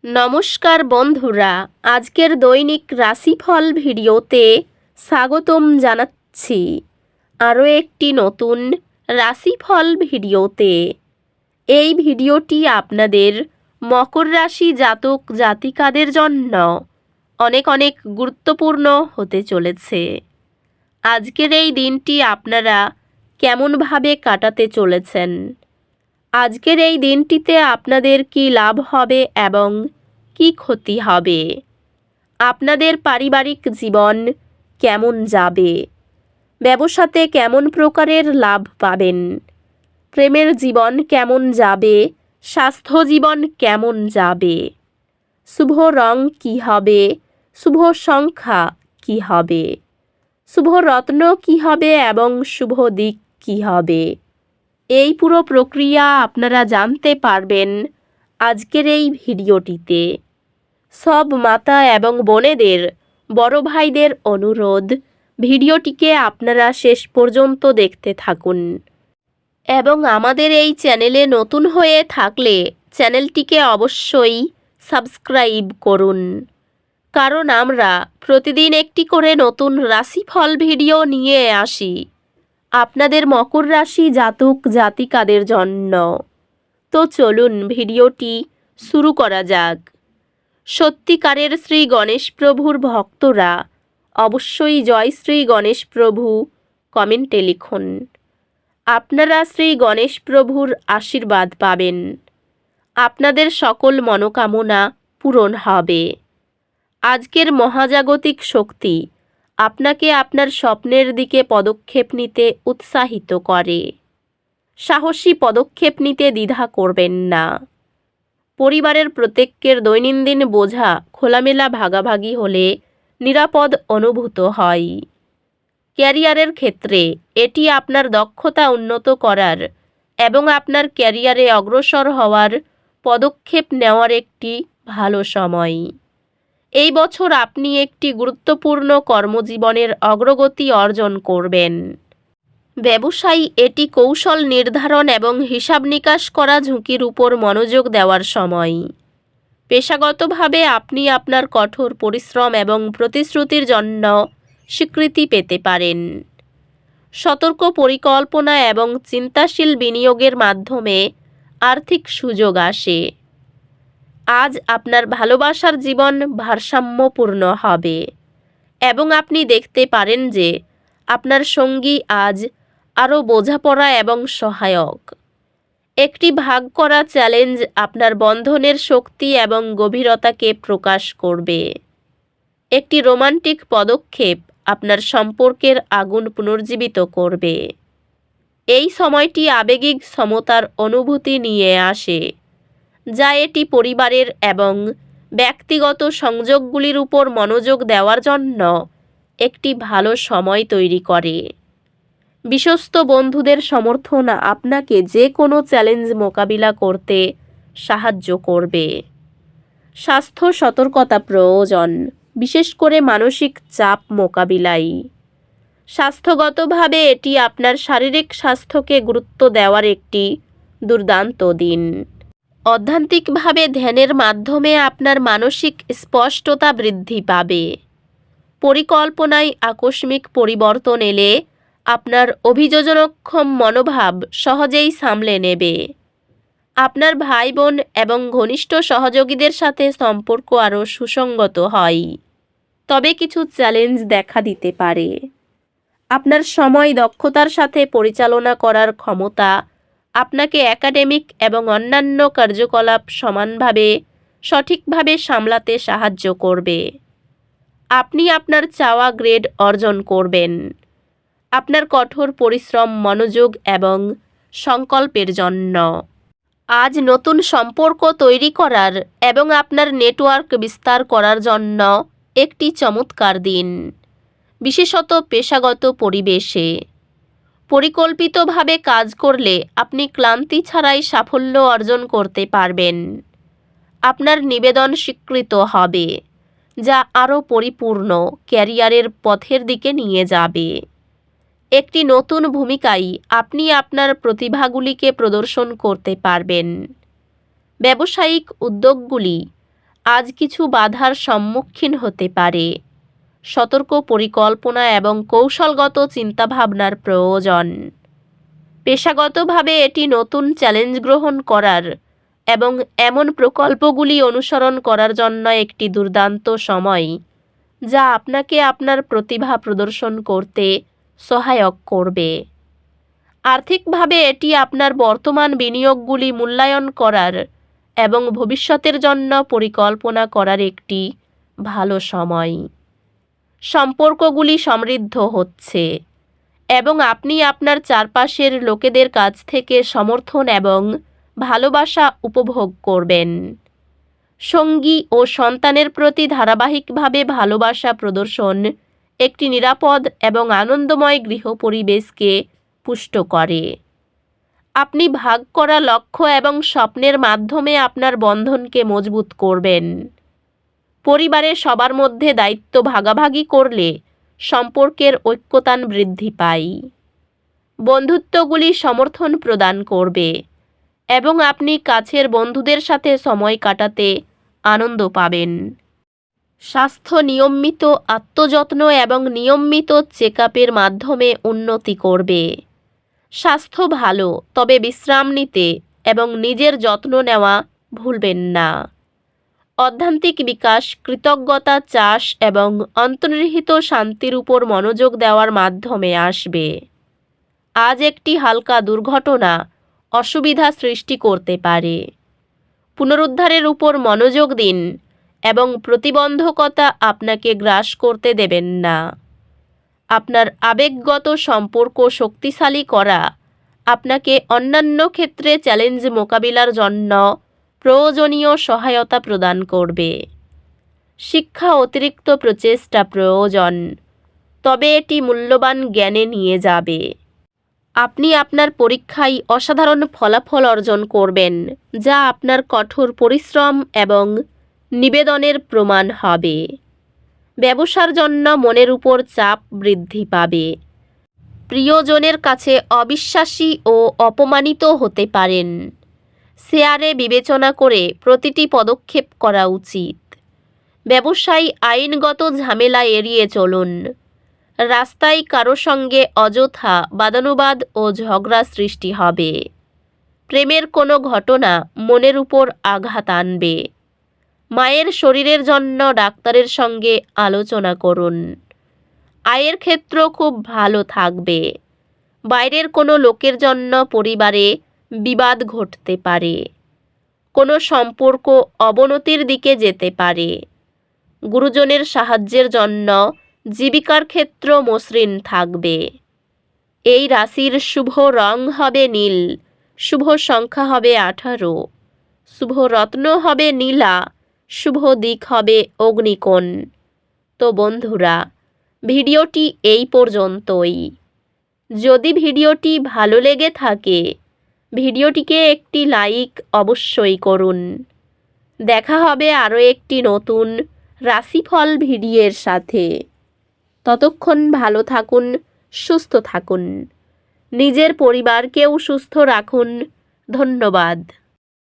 নমস্কার বন্ধুরা, আজকের দৈনিক রাশিফল ভিডিওতে স্বাগতম জানাচ্ছি আরও একটি নতুন রাশিফল ভিডিওতে। এই ভিডিওটি আপনাদের মকর রাশি জাতক জাতিকাদের জন্য অনেক অনেক গুরুত্বপূর্ণ হতে চলেছে। আজকের এই দিনটি আপনারা কেমনভাবে কাটাতে চলেছেন, আজকের এই দিনটিতে আপনাদের কি লাভ হবে এবং কি ক্ষতি হবে, আপনাদের পারিবারিক জীবন কেমন যাবে, ব্যবসাতে কেমন প্রকারের লাভ পাবেন, প্রেমের জীবন কেমন যাবে, স্বাস্থ্য জীবন কেমন যাবে, শুভ রং কি হবে, শুভ সংখ্যা কি হবে, শুভ রত্ন কি হবে এবং শুভ দিক কি হবে, এই পুরো প্রক্রিয়া আপনারা জানতে পারবেন আজকের এই ভিডিওটিতে। সব মাতা এবং বোনেদের, বড় ভাইদের অনুরোধ, ভিডিওটিকে আপনারা শেষ পর্যন্ত দেখতে থাকুন এবং আমাদের এই চ্যানেলে নতুন হয়ে থাকলে চ্যানেলটিকে অবশ্যই সাবস্ক্রাইব করুন, কারণ আমরা প্রতিদিন একটি করে নতুন রাশিফল ভিডিও নিয়ে আসি আপনাদের মকর রাশি জাতক জাতিকাদের জন্য। তো চলুন ভিডিওটি শুরু করা যাক। সত্যিকারের শ্রী গণেশ প্রভুর ভক্তরা অবশ্যই জয় শ্রী গণেশ প্রভু কমেন্টে লিখুন। আপনারা শ্রী গণেশ প্রভুর আশীর্বাদ পাবেন, আপনাদের সকল মনোকামনা পূরণ হবে। আজকের মহাজাগতিক শক্তি আপনাকে আপনার স্বপ্নের দিকে পদক্ষেপ নিতে উৎসাহিত করে। সাহসী পদক্ষেপ নিতে দ্বিধা করবেন না। পরিবারের প্রত্যেকের দৈনন্দিন বোঝা খোলামেলা ভাগাভাগি হলে নিরাপদ অনুভূত হয়। ক্যারিয়ারের ক্ষেত্রে এটি আপনার দক্ষতা উন্নত করার এবং আপনার ক্যারিয়ারে অগ্রসর হওয়ার পদক্ষেপ নেওয়ার একটি ভালো সময়। এই বছর আপনি একটি গুরুত্বপূর্ণ কর্মজীবনের অগ্রগতি অর্জন করবেন। ব্যবসায়ী এটি কৌশল নির্ধারণ এবং হিসাব নিকাশ করা ঝুঁকির উপর মনোযোগ দেওয়ার সময়। পেশাগতভাবে আপনি আপনার কঠোর পরিশ্রম এবং প্রতিশ্রুতির জন্য স্বীকৃতি পেতে পারেন। সতর্ক পরিকল্পনা এবং চিন্তাশীল বিনিয়োগের মাধ্যমে আর্থিক সুযোগ আসে। আজ আপনার ভালোবাসার জীবন ভারসাম্যপূর্ণ হবে এবং আপনি দেখতে পারেন যে আপনার সঙ্গী আজ আরও বোঝাপড়া এবং সহায়ক। একটি ভাগ করা চ্যালেঞ্জ আপনার বন্ধনের শক্তি এবং গভীরতাকে প্রকাশ করবে। একটি রোমান্টিক পদক্ষেপ আপনার সম্পর্কের আগুন পুনর্জীবিত করবে। এই সময়টি আবেগিক সমতার অনুভূতি নিয়ে আসে, যা এটি পরিবারের এবং ব্যক্তিগত সংযোগগুলির উপর মনোযোগ দেওয়ার জন্য একটি ভালো সময় তৈরি করে। বিশ্বস্ত বন্ধুদের সমর্থন আপনাকে যে কোনো চ্যালেঞ্জ মোকাবিলা করতে সাহায্য করবে। স্বাস্থ্য সতর্কতা প্রয়োজন, বিশেষ করে মানসিক চাপ মোকাবিলায়। স্বাস্থ্যগতভাবে এটি আপনার শারীরিক স্বাস্থ্যকে গুরুত্ব দেওয়ার একটি দুর্দান্ত দিন। অধ্যাত্মিকভাবে ধ্যানের মাধ্যমে আপনার মানসিক স্পষ্টতা বৃদ্ধি পাবে। পরিকল্পনায় আকস্মিক পরিবর্তন এলে আপনার অভিযোজনক্ষম মনোভাব সহজেই সামলে নেবে। আপনার ভাই বোন এবং ঘনিষ্ঠ সহযোগীদের সাথে সম্পর্ক আরও সুসংগত হয়, তবে কিছু চ্যালেঞ্জ দেখা দিতে পারে। আপনার সময় দক্ষতার সাথে পরিচালনা করার ক্ষমতা আপনাকে একাডেমিক এবং অন্যান্য কার্যকলাপ সমানভাবে সঠিকভাবে সামলাতে সাহায্য করবে। আপনি আপনার চাওয়া গ্রেড অর্জন করবেন। আপনার কঠোর পরিশ্রম, মনোযোগ এবং সংকল্পের জন্য আজ নতুন সম্পর্ক তৈরি করার এবং আপনার নেটওয়ার্ক বিস্তার করার জন্য একটি চমৎকার দিন, বিশেষত পেশাগত পরিবেশে। পরিকল্পিতভাবে কাজ করলে আপনি ক্লান্তি ছাড়াই সাফল্য অর্জন করতে পারবেন। আপনার নিবেদন স্বীকৃত হবে, যা আরও পরিপূর্ণ ক্যারিয়ারের পথের দিকে নিয়ে যাবে। একটি নতুন ভূমিকায় আপনি আপনার প্রতিভাগুলিকে প্রদর্শন করতে পারবেন। ব্যবসায়িক উদ্যোগগুলি আজ কিছু বাধার সম্মুখীন হতে পারে। সতর্ক পরিকল্পনা এবং কৌশলগত চিন্তাভাবনার প্রয়োজন। পেশাগতভাবে এটি নতুন চ্যালেঞ্জ গ্রহণ করার এবং এমন প্রকল্পগুলি অনুসরণ করার জন্য একটি দুর্দান্ত সময়, যা আপনাকে আপনার প্রতিভা প্রদর্শন করতে সহায়ক করবে। আর্থিকভাবে এটি আপনার বর্তমান বিনিয়োগগুলি মূল্যায়ন করার এবং ভবিষ্যতের জন্য পরিকল্পনা করার একটি ভালো সময়। সম্পর্কগুলি সমৃদ্ধ হচ্ছে এবং আপনি আপনার চারপাশের লোকেদের কাছ থেকে সমর্থন এবং ভালোবাসা উপভোগ করবেন। সঙ্গী ও সন্তানের প্রতি ধারাবাহিকভাবে ভালোবাসা প্রদর্শন একটি নিরাপদ এবং আনন্দময় গৃহ পরিবেশকে পুষ্ট করে। আপনি ভাগ করা লক্ষ্য এবং স্বপ্নের মাধ্যমে আপনার বন্ধনকে মজবুত করবেন। পরিবারের সবার মধ্যে দায়িত্ব ভাগাভাগি করলে সম্পর্কের ঐক্যতান বৃদ্ধি পায়। বন্ধুত্বগুলি সমর্থন প্রদান করবে এবং আপনি কাছের বন্ধুদের সাথে সময় কাটাতে আনন্দ পাবেন। স্বাস্থ্য নিয়মিত আত্মযত্ন এবং নিয়মিত চেকআপের মাধ্যমে উন্নতি করবে। স্বাস্থ্য ভালো, তবে বিশ্রাম নিতে এবং নিজের যত্ন নেওয়া ভুলবেন না। অধ্যাত্মিক বিকাশ, কৃতজ্ঞতা, চাষ এবং অন্তর্নিহিত শান্তির উপর মনোযোগ দেওয়ার মাধ্যমে আসবে। আজ একটি হালকা দুর্ঘটনা অসুবিধা সৃষ্টি করতে পারে। পুনরুদ্ধারের উপর মনোযোগ দিন এবং প্রতিবন্ধকতা আপনাকে গ্রাস করতে দেবেন না। আপনার আবেগগত সম্পর্ক শক্তিশালী করা আপনাকে অন্যান্য ক্ষেত্রে চ্যালেঞ্জ মোকাবিলার জন্য প্রয়োজনীয় সহায়তা প্রদান করবে। শিক্ষা অতিরিক্ত প্রচেষ্টা প্রয়োজন, তবে এটি মূল্যবান জ্ঞানে নিয়ে যাবে। আপনি আপনার পরীক্ষায় অসাধারণ ফলাফল অর্জন করবেন, যা আপনার কঠোর পরিশ্রম এবং নিবেদনের প্রমাণ হবে। ব্যবসার জন্য মনের উপর চাপ বৃদ্ধি পাবে। প্রিয়জনের কাছে অবিশ্বাসী ও অপমানিত হতে পারেন। শেয়ারে বিবেচনা করে প্রতিটি পদক্ষেপ করা উচিত। ব্যবসায়ী আইনগত ঝামেলা এড়িয়ে চলুন। রাস্তায় কারো সঙ্গে অযথা বাদানুবাদ ও ঝগড়া সৃষ্টি হবে। প্রেমের কোনো ঘটনা মনের উপর আঘাত আনবে। মায়ের শরীরের জন্য ডাক্তারের সঙ্গে আলোচনা করুন। আয়ের ক্ষেত্র খুব ভালো থাকবে। বাইরের কোনো লোকের জন্য পরিবারে বিবাদ ঘটতে পারে। কোনো সম্পর্ক অবনতির দিকে যেতে পারে। গুরুজনের সাহায্যের জন্য জীবিকার ক্ষেত্র মসৃণ থাকবে। এই রাশির শুভ রং হবে নীল, শুভ সংখ্যা হবে 18, শুভ রত্ন হবে নীলা, শুভ দিক হবে অগ্নিকোণ। তো বন্ধুরা, ভিডিওটি এই পর্যন্তই। যদি ভিডিওটি ভালো লেগে থাকে, ভিডিওটিকে একটি লাইক অবশ্যই করুন। দেখা হবে আরও একটি নতুন রাশিফল ভিডিওর সাথে। ততক্ষণ ভালো থাকুন, সুস্থ থাকুন, নিজের পরিবারকেও সুস্থ রাখুন। ধন্যবাদ।